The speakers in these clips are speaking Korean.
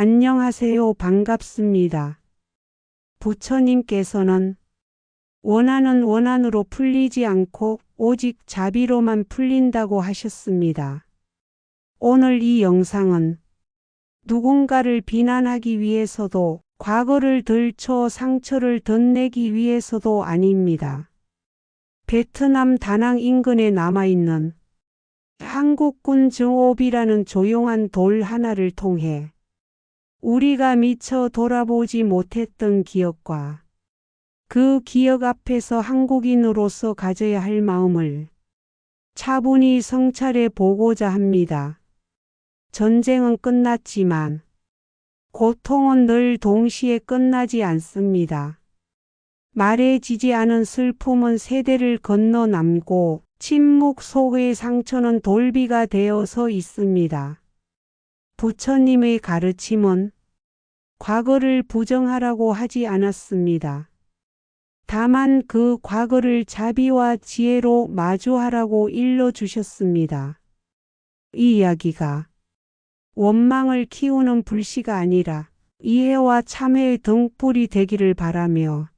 안녕하세요. 반갑습니다. 부처님께서는 원한은 원한으로 풀리지 않고 오직 자비로만 풀린다고 하셨습니다. 오늘 이 영상은 누군가를 비난하기 위해서도 과거를 들춰 상처를 덧내기 위해서도 아닙니다. 베트남 다낭 인근에 남아있는 한국군 증오비라는 조용한 돌 하나를 통해 우리가 미처 돌아보지 못했던 기억과 그 기억 앞에서 한국인으로서 가져야 할 마음을 차분히 성찰해 보고자 합니다. 전쟁은 끝났지만 고통은 늘 동시에 끝나지 않습니다. 말해지지 않은 슬픔은 세대를 건너 남고 침묵 속의 상처는 돌비가 되어서 있습니다. 부처님의 가르침은 과거를 부정하라고 하지 않았습니다. 다만 그 과거를 자비와 지혜로 마주하라고 일러주셨습니다. 이 이야기가 원망을 키우는 불씨가 아니라 이해와 참회의 등불이 되기를 바라며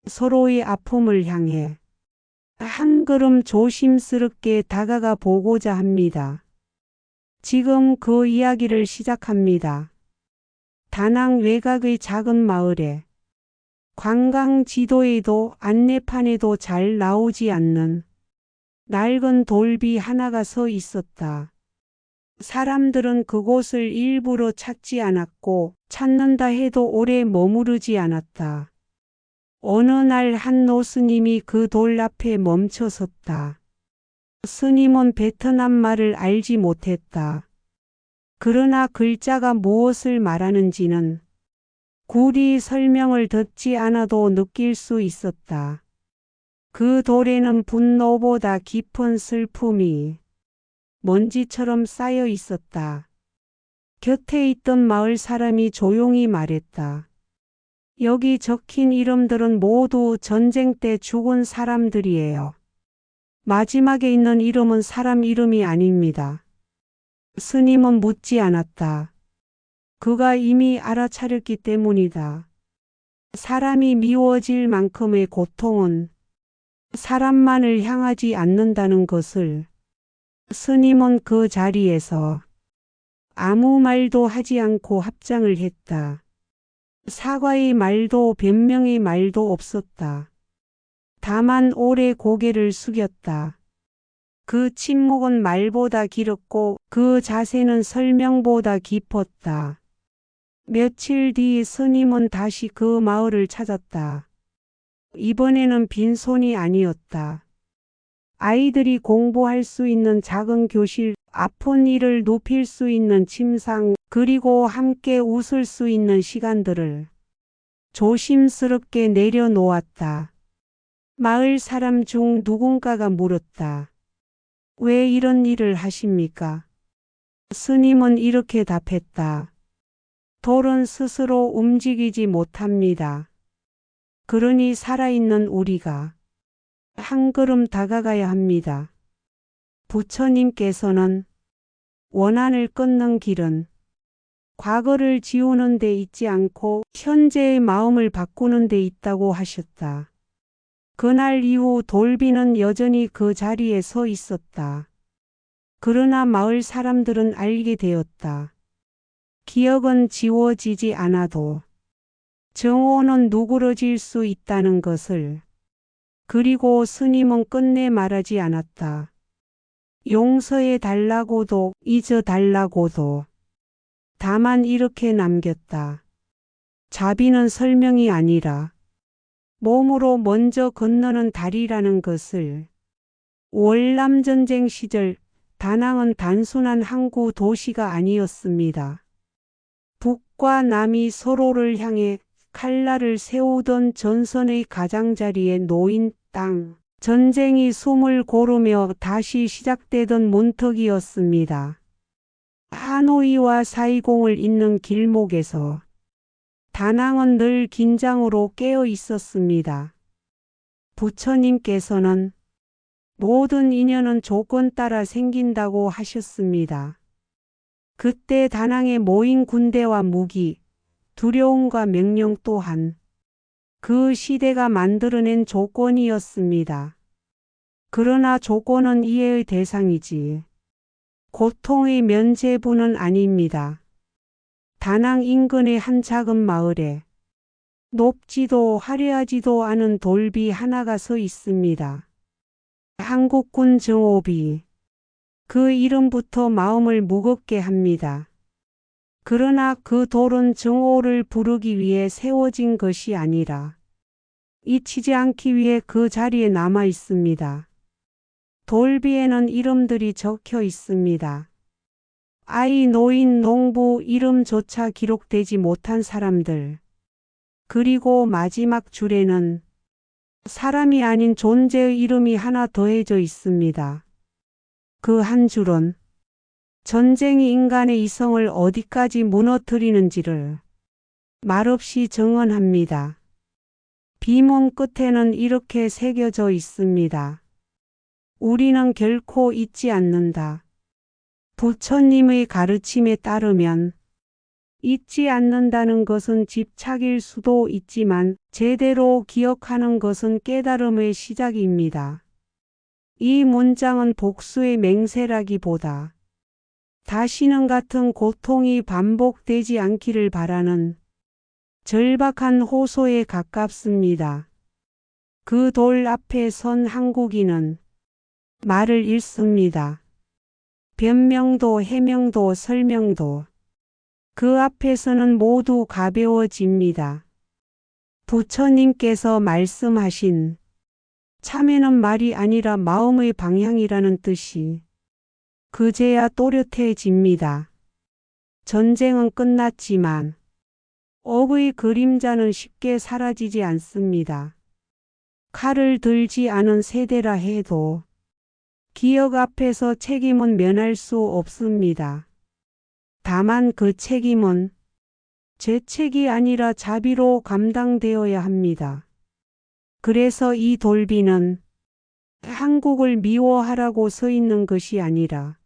서로의 아픔을 향해 한 걸음 조심스럽게 다가가 보고자 합니다. 지금 그 이야기를 시작합니다. 다낭 외곽의 작은 마을에 관광 지도에도 안내판에도 잘 나오지 않는 낡은 돌비 하나가 서 있었다. 사람들은 그곳을 일부러 찾지 않았고 찾는다 해도 오래 머무르지 않았다. 어느 날 한 노스님이 그 돌 앞에 멈춰 섰다. 스님은 베트남 말을 알지 못했다. 그러나 글자가 무엇을 말하는지는 구리 설명을 듣지 않아도 느낄 수 있었다. 그 돌에는 분노보다 깊은 슬픔이 먼지처럼 쌓여 있었다. 곁에 있던 마을 사람이 조용히 말했다. 여기 적힌 이름들은 모두 전쟁 때 죽은 사람들이에요. 마지막에 있는 이름은 사람 이름이 아닙니다. 스님은 묻지 않았다. 그가 이미 알아차렸기 때문이다. 사람이 미워질 만큼의 고통은 사람만을 향하지 않는다는 것을. 스님은 그 자리에서 아무 말도 하지 않고 합장을 했다. 사과의 말도 변명의 말도 없었다. 다만 오래 고개를 숙였다. 그 침묵은 말보다 길었고 그 자세는 설명보다 깊었다. 며칠 뒤 스님은 다시 그 마을을 찾았다. 이번에는 빈손이 아니었다. 아이들이 공부할 수 있는 작은 교실, 아픈 이를 눕힐 수 있는 침상, 그리고 함께 웃을 수 있는 시간들을 조심스럽게 내려놓았다. 마을 사람 중 누군가가 물었다. 왜 이런 일을 하십니까? 스님은 이렇게 답했다. 돌은 스스로 움직이지 못합니다. 그러니 살아있는 우리가 한 걸음 다가가야 합니다. 부처님께서는 원한을 끊는 길은 과거를 지우는 데 있지 않고 현재의 마음을 바꾸는 데 있다고 하셨다. 그날 이후 돌비는 여전히 그 자리에 서 있었다. 그러나 마을 사람들은 알게 되었다. 기억은 지워지지 않아도 정오는 누그러질 수 있다는 것을. 그리고 스님은 끝내 말하지 않았다. 용서해 달라고도 잊어 달라고도. 다만 이렇게 남겼다. 자비는 설명이 아니라 몸으로 먼저 건너는 다리라는 것을. 월남전쟁 시절 다낭은 단순한 항구 도시가 아니었습니다. 북과 남이 서로를 향해 칼날을 세우던 전선의 가장자리에 놓인 땅. 전쟁이 숨을 고르며 다시 시작되던 문턱이었습니다. 하노이와 사이공을 잇는 길목에서 다낭은 늘 긴장으로 깨어 있었습니다. 부처님께서는 모든 인연은 조건 따라 생긴다고 하셨습니다. 그때 다낭에 모인 군대와 무기, 두려움과 명령 또한 그 시대가 만들어낸 조건이었습니다. 그러나 조건은 이해의 대상이지 고통의 면죄부는 아닙니다. 다낭 인근의 한 작은 마을에 높지도 화려하지도 않은 돌비 하나가 서 있습니다. 한국군 정오비. 그 이름부터 마음을 무겁게 합니다. 그러나 그 돌은 정오를 부르기 위해 세워진 것이 아니라 잊히지 않기 위해 그 자리에 남아 있습니다. 돌비에는 이름들이 적혀 있습니다. 아이, 노인, 농부 이름조차 기록되지 못한 사람들. 그리고 마지막 줄에는 사람이 아닌 존재의 이름이 하나 더해져 있습니다. 그 한 줄은 전쟁이 인간의 이성을 어디까지 무너뜨리는지를 말없이 증언합니다. 비문 끝에는 이렇게 새겨져 있습니다. 우리는 결코 잊지 않는다. 부처님의 가르침에 따르면 잊지 않는다는 것은 집착일 수도 있지만 제대로 기억하는 것은 깨달음의 시작입니다. 이 문장은 복수의 맹세라기보다 다시는 같은 고통이 반복되지 않기를 바라는 절박한 호소에 가깝습니다. 그 돌 앞에 선 한국인은 말을 잃습니다. 변명도 해명도 설명도 그 앞에서는 모두 가벼워집니다. 부처님께서 말씀하신 참회는 말이 아니라 마음의 방향이라는 뜻이 그제야 또렷해집니다. 전쟁은 끝났지만 억의 그림자는 쉽게 사라지지 않습니다. 칼을 들지 않은 세대라 해도 기억 앞에서 책임은 면할 수 없습니다. 다만 그 책임은 죄책이 아니라 자비로 감당되어야 합니다. 그래서 이 돌비는 한국을 미워하라고 서 있는 것이 아니라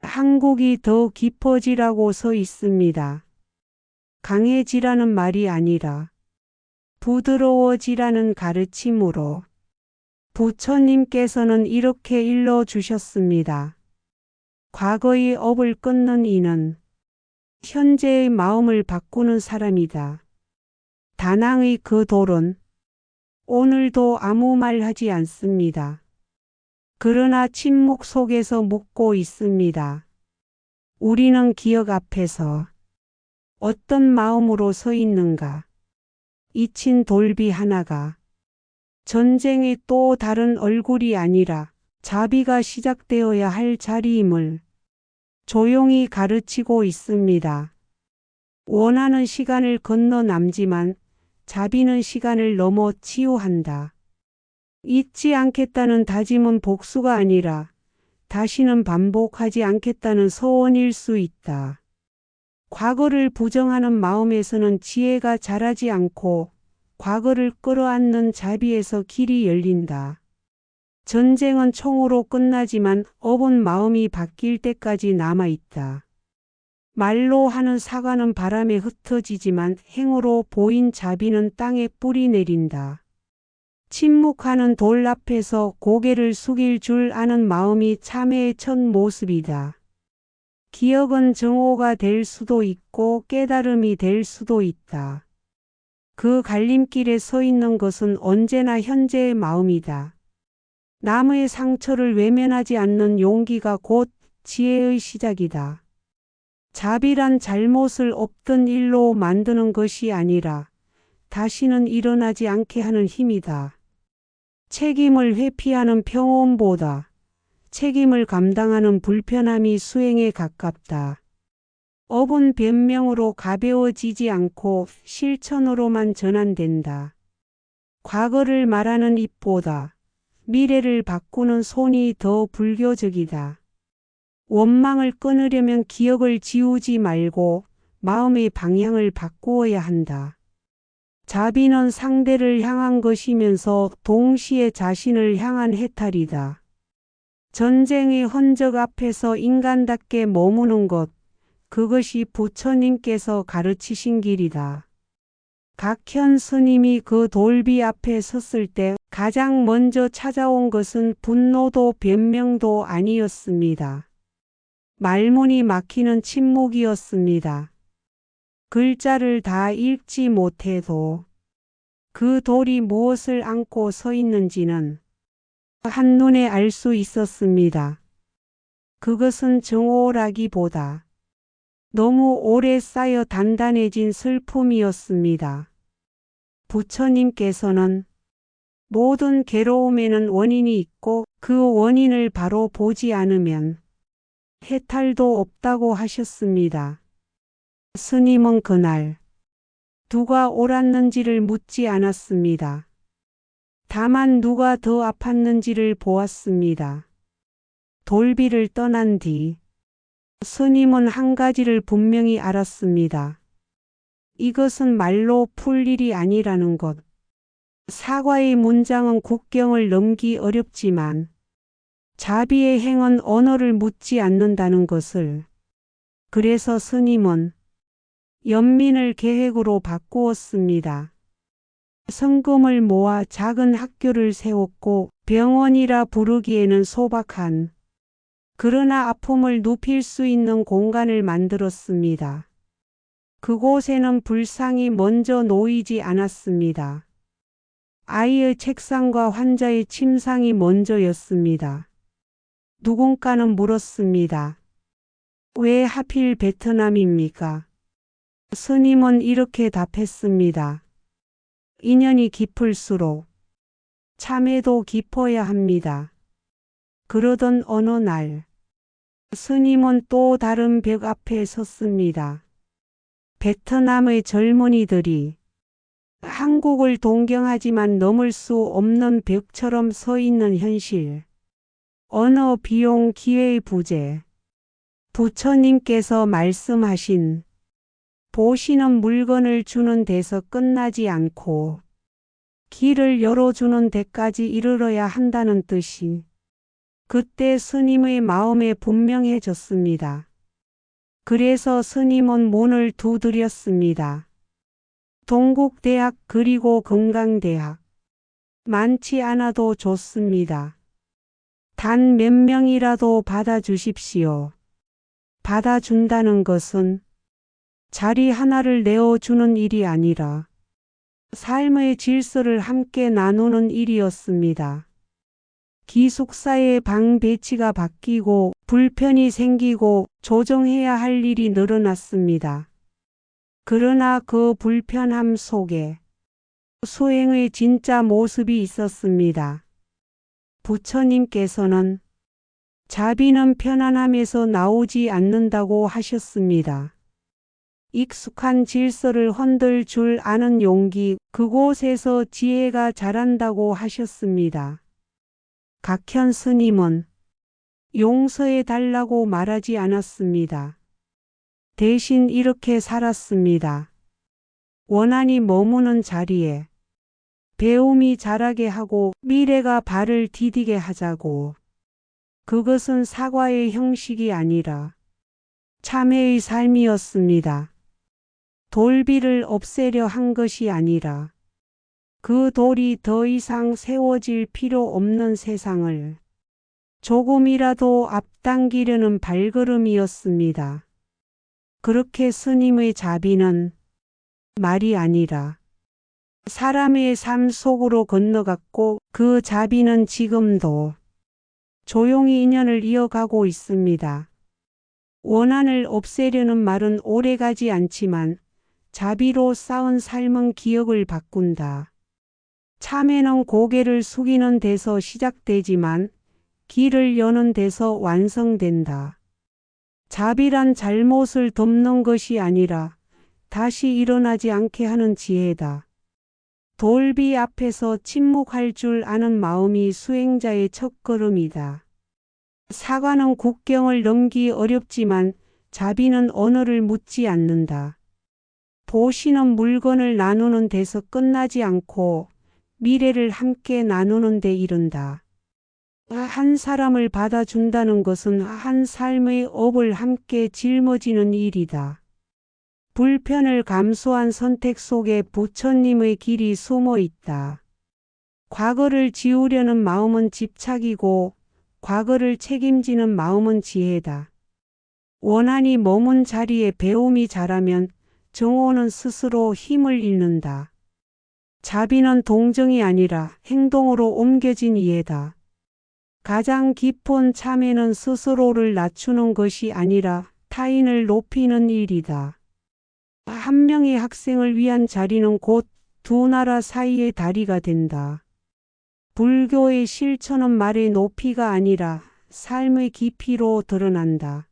한국이 더 깊어지라고 서 있습니다. 강해지라는 말이 아니라 부드러워지라는 가르침으로 부처님께서는 이렇게 일러주셨습니다. 과거의 업을 끊는 이는 현재의 마음을 바꾸는 사람이다. 다낭의 그 돌은 오늘도 아무 말 하지 않습니다. 그러나 침묵 속에서 묻고 있습니다. 우리는 기억 앞에서 어떤 마음으로 서 있는가? 잊힌 돌비 하나가 전쟁의 또 다른 얼굴이 아니라 자비가 시작되어야 할 자리임을 조용히 가르치고 있습니다. 원하는 시간을 건너 남지만 자비는 시간을 넘어 치유한다. 잊지 않겠다는 다짐은 복수가 아니라 다시는 반복하지 않겠다는 소원일 수 있다. 과거를 부정하는 마음에서는 지혜가 자라지 않고 과거를 끌어안는 자비에서 길이 열린다. 전쟁은 총으로 끝나지만 업은 마음이 바뀔 때까지 남아있다. 말로 하는 사과는 바람에 흩어지지만 행으로 보인 자비는 땅에 뿌리 내린다. 침묵하는 돌 앞에서 고개를 숙일 줄 아는 마음이 참회의 첫 모습이다. 기억은 정오가 될 수도 있고 깨달음이 될 수도 있다. 그 갈림길에 서 있는 것은 언제나 현재의 마음이다. 남의 상처를 외면하지 않는 용기가 곧 지혜의 시작이다. 자비란 잘못을 없던 일로 만드는 것이 아니라 다시는 일어나지 않게 하는 힘이다. 책임을 회피하는 평온보다 책임을 감당하는 불편함이 수행에 가깝다. 업은 변명으로 가벼워지지 않고 실천으로만 전환된다. 과거를 말하는 입보다 미래를 바꾸는 손이 더 불교적이다. 원망을 끊으려면 기억을 지우지 말고 마음의 방향을 바꾸어야 한다. 자비는 상대를 향한 것이면서 동시에 자신을 향한 해탈이다. 전쟁의 흔적 앞에서 인간답게 머무는 것, 그것이 부처님께서 가르치신 길이다. 각현 스님이 그 돌비 앞에 섰을 때 가장 먼저 찾아온 것은 분노도 변명도 아니었습니다. 말문이 막히는 침묵이었습니다. 글자를 다 읽지 못해도 그 돌이 무엇을 안고 서 있는지는 한눈에 알 수 있었습니다. 그것은 정오라기보다 너무 오래 쌓여 단단해진 슬픔이었습니다. 부처님께서는 모든 괴로움에는 원인이 있고 그 원인을 바로 보지 않으면 해탈도 없다고 하셨습니다. 스님은 그날 누가 옳았는지를 묻지 않았습니다. 다만 누가 더 아팠는지를 보았습니다. 돌비를 떠난 뒤 스님은 한 가지를 분명히 알았습니다. 이것은 말로 풀 일이 아니라는 것. 사과의 문장은 국경을 넘기 어렵지만 자비의 행은 언어를 묻지 않는다는 것을. 그래서 스님은 연민을 계획으로 바꾸었습니다. 성금을 모아 작은 학교를 세웠고 병원이라 부르기에는 소박한 그러나 아픔을 눕힐 수 있는 공간을 만들었습니다. 그곳에는 불상이 먼저 놓이지 않았습니다. 아이의 책상과 환자의 침상이 먼저였습니다. 누군가는 물었습니다. 왜 하필 베트남입니까? 스님은 이렇게 답했습니다. 인연이 깊을수록 참회도 깊어야 합니다. 그러던 어느 날 스님은 또 다른 벽 앞에 섰습니다. 베트남의 젊은이들이 한국을 동경하지만 넘을 수 없는 벽처럼 서 있는 현실. 언어, 비용, 기회의 부재. 부처님께서 말씀하신 보시는 물건을 주는 데서 끝나지 않고 길을 열어주는 데까지 이르러야 한다는 뜻이 그때 스님의 마음에 분명해졌습니다. 그래서 스님은 문을 두드렸습니다. 동국대학 그리고 건강대학. 많지 않아도 좋습니다. 단 몇 명이라도 받아주십시오. 받아준다는 것은 자리 하나를 내어주는 일이 아니라 삶의 질서를 함께 나누는 일이었습니다. 기숙사의 방 배치가 바뀌고 불편이 생기고 조정해야 할 일이 늘어났습니다. 그러나 그 불편함 속에 수행의 진짜 모습이 있었습니다. 부처님께서는 자비는 편안함에서 나오지 않는다고 하셨습니다. 익숙한 질서를 흔들 줄 아는 용기, 그곳에서 지혜가 자란다고 하셨습니다. 각현 스님은 용서해 달라고 말하지 않았습니다. 대신 이렇게 살았습니다. 원한이 머무는 자리에 배움이 자라게 하고 미래가 발을 디디게 하자고. 그것은 사과의 형식이 아니라 참회의 삶이었습니다. 돌비를 없애려 한 것이 아니라 그 돌이 더 이상 세워질 필요 없는 세상을 조금이라도 앞당기려는 발걸음이었습니다. 그렇게 스님의 자비는 말이 아니라 사람의 삶 속으로 건너갔고 그 자비는 지금도 조용히 인연을 이어가고 있습니다. 원한을 없애려는 말은 오래가지 않지만 자비로 쌓은 삶은 기억을 바꾼다. 참회는 고개를 숙이는 데서 시작되지만 길을 여는 데서 완성된다. 자비란 잘못을 덮는 것이 아니라 다시 일어나지 않게 하는 지혜다. 돌비 앞에서 침묵할 줄 아는 마음이 수행자의 첫걸음이다. 사과는 국경을 넘기 어렵지만 자비는 언어를 묻지 않는다. 보시는 물건을 나누는 데서 끝나지 않고 미래를 함께 나누는 데 이른다. 한 사람을 받아준다는 것은 한 삶의 업을 함께 짊어지는 일이다. 불편을 감수한 선택 속에 부처님의 길이 숨어 있다. 과거를 지우려는 마음은 집착이고 과거를 책임지는 마음은 지혜다. 원한이 머문 자리에 배움이 자라면 정오는 스스로 힘을 잃는다. 자비는 동정이 아니라 행동으로 옮겨진 이해다. 가장 깊은 참회는 스스로를 낮추는 것이 아니라 타인을 높이는 일이다. 한 명의 학생을 위한 자리는 곧 두 나라 사이의 다리가 된다. 불교의 실천은 말의 높이가 아니라 삶의 깊이로 드러난다.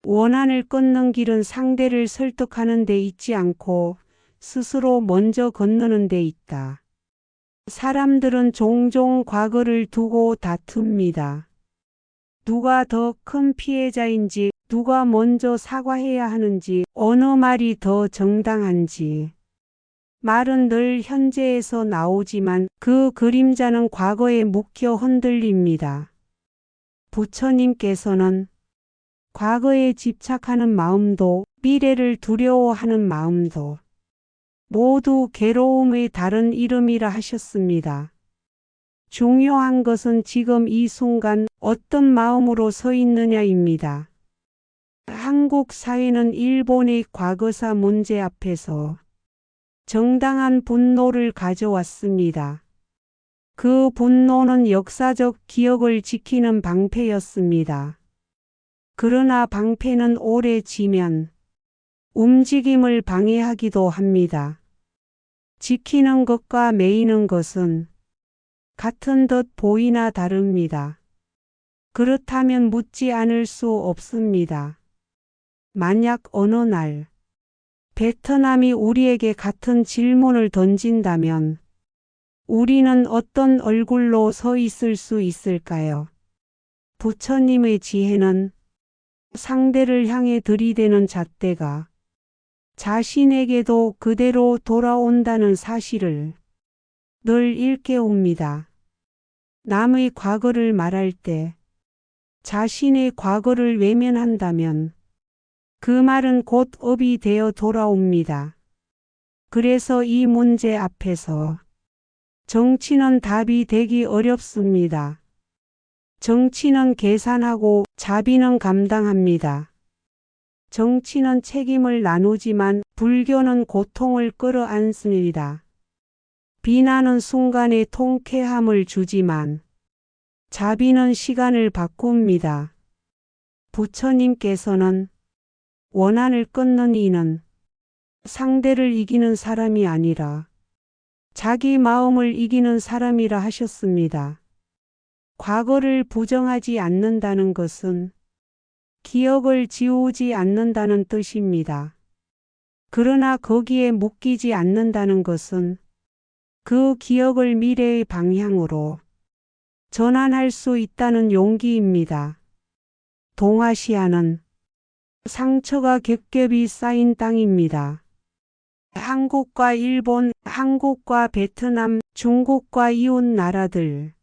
원한을 끊는 길은 상대를 설득하는 데 있지 않고 스스로 먼저 건너는 데 있다. 사람들은 종종 과거를 두고 다툽니다. 누가 더 큰 피해자인지, 누가 먼저 사과해야 하는지, 어느 말이 더 정당한지. 말은 늘 현재에서 나오지만 그 그림자는 과거에 묶여 흔들립니다. 부처님께서는 과거에 집착하는 마음도 미래를 두려워하는 마음도 모두 괴로움의 다른 이름이라 하셨습니다. 중요한 것은 지금 이 순간 어떤 마음으로 서 있느냐입니다. 한국 사회는 일본의 과거사 문제 앞에서 정당한 분노를 가져왔습니다. 그 분노는 역사적 기억을 지키는 방패였습니다. 그러나 방패는 오래 지면 움직임을 방해하기도 합니다. 지키는 것과 매이는 것은 같은 듯 보이나 다릅니다. 그렇다면 묻지 않을 수 없습니다. 만약 어느 날 베트남이 우리에게 같은 질문을 던진다면 우리는 어떤 얼굴로 서 있을 수 있을까요? 부처님의 지혜는 상대를 향해 들이대는 잣대가 자신에게도 그대로 돌아온다는 사실을 늘 일깨웁니다. 남의 과거를 말할 때 자신의 과거를 외면한다면 그 말은 곧 업이 되어 돌아옵니다. 그래서 이 문제 앞에서 정치는 답이 되기 어렵습니다. 정치는 계산하고 자비는 감당합니다. 정치는 책임을 나누지만 불교는 고통을 끌어안습니다. 비난은 순간의 통쾌함을 주지만 자비는 시간을 바꿉니다. 부처님께서는 원한을 끊는 이는 상대를 이기는 사람이 아니라 자기 마음을 이기는 사람이라 하셨습니다. 과거를 부정하지 않는다는 것은 기억을 지우지 않는다는 뜻입니다. 그러나 거기에 묶이지 않는다는 것은 그 기억을 미래의 방향으로 전환할 수 있다는 용기입니다. 동아시아는 상처가 겹겹이 쌓인 땅입니다. 한국과 일본, 한국과 베트남, 중국과 이웃 나라들.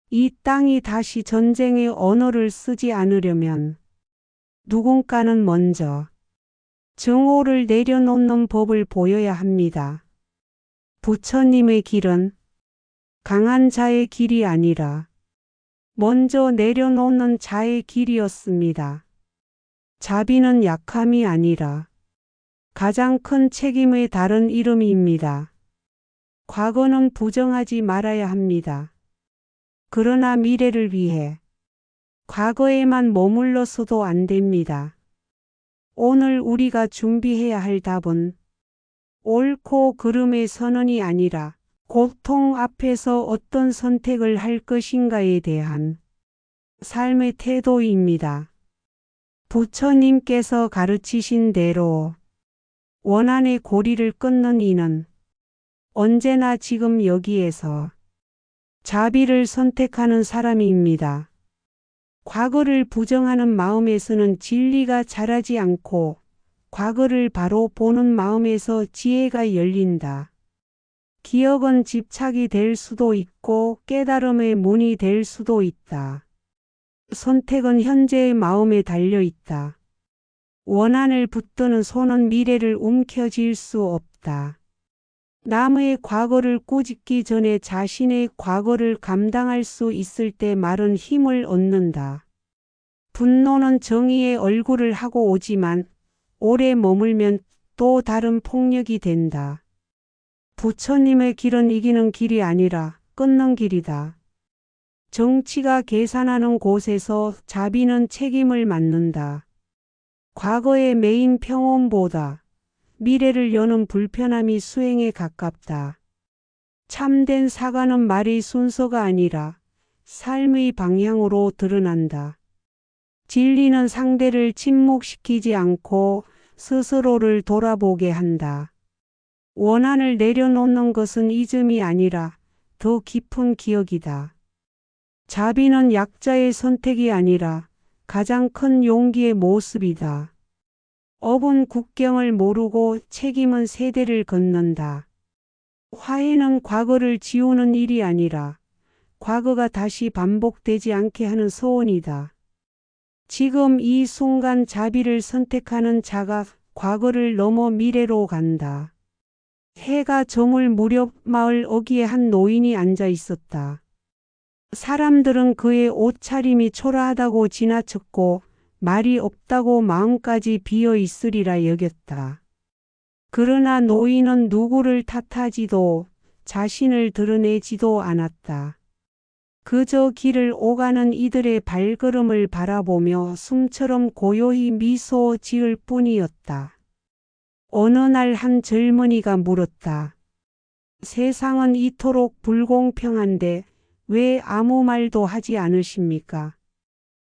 이 땅이 다시 전쟁의 언어를 쓰지 않으려면 누군가는 먼저 정오를 내려놓는 법을 보여야 합니다. 부처님의 길은 강한 자의 길이 아니라 먼저 내려놓는 자의 길이었습니다. 자비는 약함이 아니라 가장 큰 책임의 다른 이름입니다. 과거는 부정하지 말아야 합니다. 그러나 미래를 위해 과거에만 머물러서도 안 됩니다. 오늘 우리가 준비해야 할 답은 옳고 그름의 선언이 아니라 고통 앞에서 어떤 선택을 할 것인가에 대한 삶의 태도입니다. 부처님께서 가르치신 대로 원한의 고리를 끊는 이는 언제나 지금 여기에서 자비를 선택하는 사람입니다. 과거를 부정하는 마음에서는 진리가 자라지 않고 과거를 바로 보는 마음에서 지혜가 열린다. 기억은 집착이 될 수도 있고 깨달음의 문이 될 수도 있다. 선택은 현재의 마음에 달려 있다. 원한을 붙드는 손은 미래를 움켜쥘 수 없다. 남의 과거를 꾸짖기 전에 자신의 과거를 감당할 수 있을 때 말은 힘을 얻는다. 분노는 정의의 얼굴을 하고 오지만 오래 머물면 또 다른 폭력이 된다. 부처님의 길은 이기는 길이 아니라 끊는 길이다. 정치가 계산하는 곳에서 자비는 책임을 맡는다. 과거의 매인 평온보다 미래를 여는 불편함이 수행에 가깝다. 참된 사과는 말의 순서가 아니라 삶의 방향으로 드러난다. 진리는 상대를 침묵시키지 않고 스스로를 돌아보게 한다. 원한을 내려놓는 것은 잊음이 아니라 더 깊은 기억이다. 자비는 약자의 선택이 아니라 가장 큰 용기의 모습이다. 업은 국경을 모르고 책임은 세대를 걷는다. 화해는 과거를 지우는 일이 아니라 과거가 다시 반복되지 않게 하는 소원이다. 지금 이 순간 자비를 선택하는 자가 과거를 넘어 미래로 간다. 해가 저물 무렵 마을 어귀에 한 노인이 앉아 있었다. 사람들은 그의 옷차림이 초라하다고 지나쳤고 말이 없다고 마음까지 비어 있으리라 여겼다. 그러나 노인은 누구를 탓하지도 자신을 드러내지도 않았다. 그저 길을 오가는 이들의 발걸음을 바라보며 숨처럼 고요히 미소 지을 뿐이었다. 어느 날 한 젊은이가 물었다. 세상은 이토록 불공평한데 왜 아무 말도 하지 않으십니까?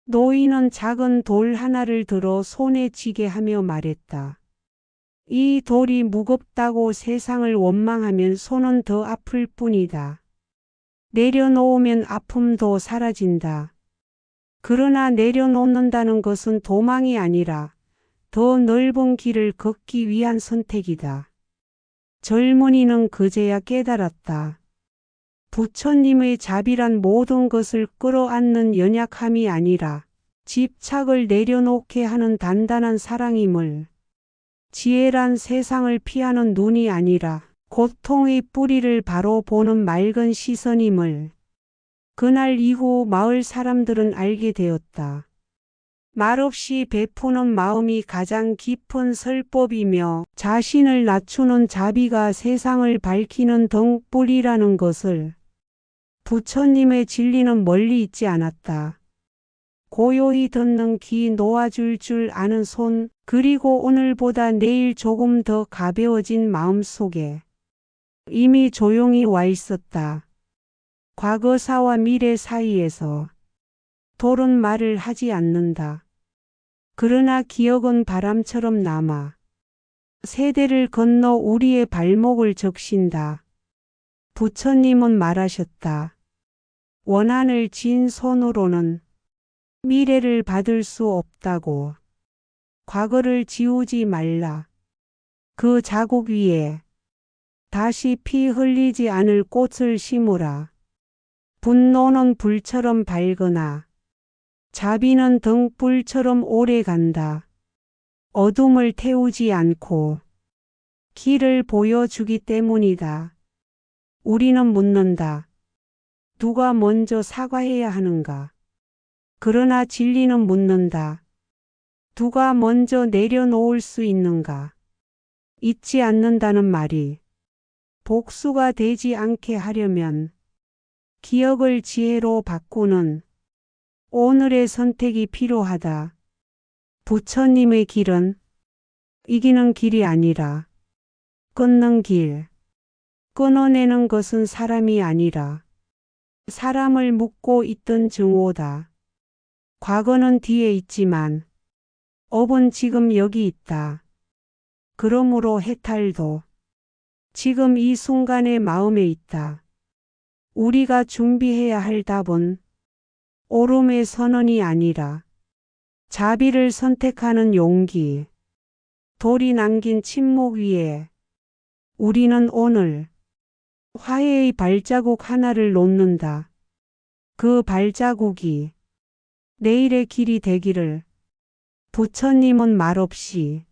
노인은 작은 돌 하나를 들어 손에 쥐게 하며 말했다. 이 돌이 무겁다고 세상을 원망하면 손은 더 아플 뿐이다. 내려놓으면 아픔도 사라진다. 그러나 내려놓는다는 것은 도망이 아니라 더 넓은 길을 걷기 위한 선택이다. 젊은이는 그제야 깨달았다. 부처님의 자비란 모든 것을 끌어안는 연약함이 아니라 집착을 내려놓게 하는 단단한 사랑임을, 지혜란 세상을 피하는 눈이 아니라 고통의 뿌리를 바로 보는 맑은 시선임을 그날 이후 마을 사람들은 알게 되었다. 말없이 베푸는 마음이 가장 깊은 설법이며 자신을 낮추는 자비가 세상을 밝히는 등불이라는 것을 부처님의 진리는 멀리 있지 않았다. 고요히 듣는 귀, 놓아줄 줄 아는 손, 그리고 오늘보다 내일 조금 더 가벼워진 마음 속에 이미 조용히 와 있었다. 과거사와 미래 사이에서 돌은 말을 하지 않는다. 그러나 기억은 바람처럼 남아 세대를 건너 우리의 발목을 적신다. 부처님은 말하셨다. 원한을 쥔 손으로는 미래를 받을 수 없다고. 과거를 지우지 말라. 그 자국 위에 다시 피 흘리지 않을 꽃을 심으라. 분노는 불처럼 밝으나 자비는 등불처럼 오래 간다. 어둠을 태우지 않고 길을 보여주기 때문이다. 우리는 묻는다. 누가 먼저 사과해야 하는가? 그러나 진리는 묻는다. 누가 먼저 내려놓을 수 있는가? 잊지 않는다는 말이 복수가 되지 않게 하려면 기억을 지혜로 바꾸는 오늘의 선택이 필요하다. 부처님의 길은 이기는 길이 아니라 끊는 길. 끊어내는 것은 사람이 아니라 사람을 묶고 있던 증오다. 과거는 뒤에 있지만 업은 지금 여기 있다. 그러므로 해탈도 지금 이 순간의 마음에 있다. 우리가 준비해야 할 답은 오름의 선언이 아니라 자비를 선택하는 용기. 돌이 남긴 침묵 위에 우리는 오늘 화해의 발자국 하나를 놓는다. 그 발자국이 내일의 길이 되기를. 부처님은 말없이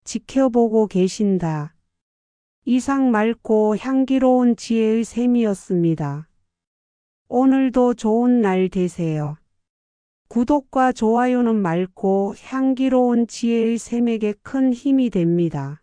지켜보고 계신다. 이상 맑고 향기로운 지혜의 샘이었습니다. 오늘도 좋은 날 되세요. 구독과 좋아요는 맑고 향기로운 지혜의 샘에게 큰 힘이 됩니다.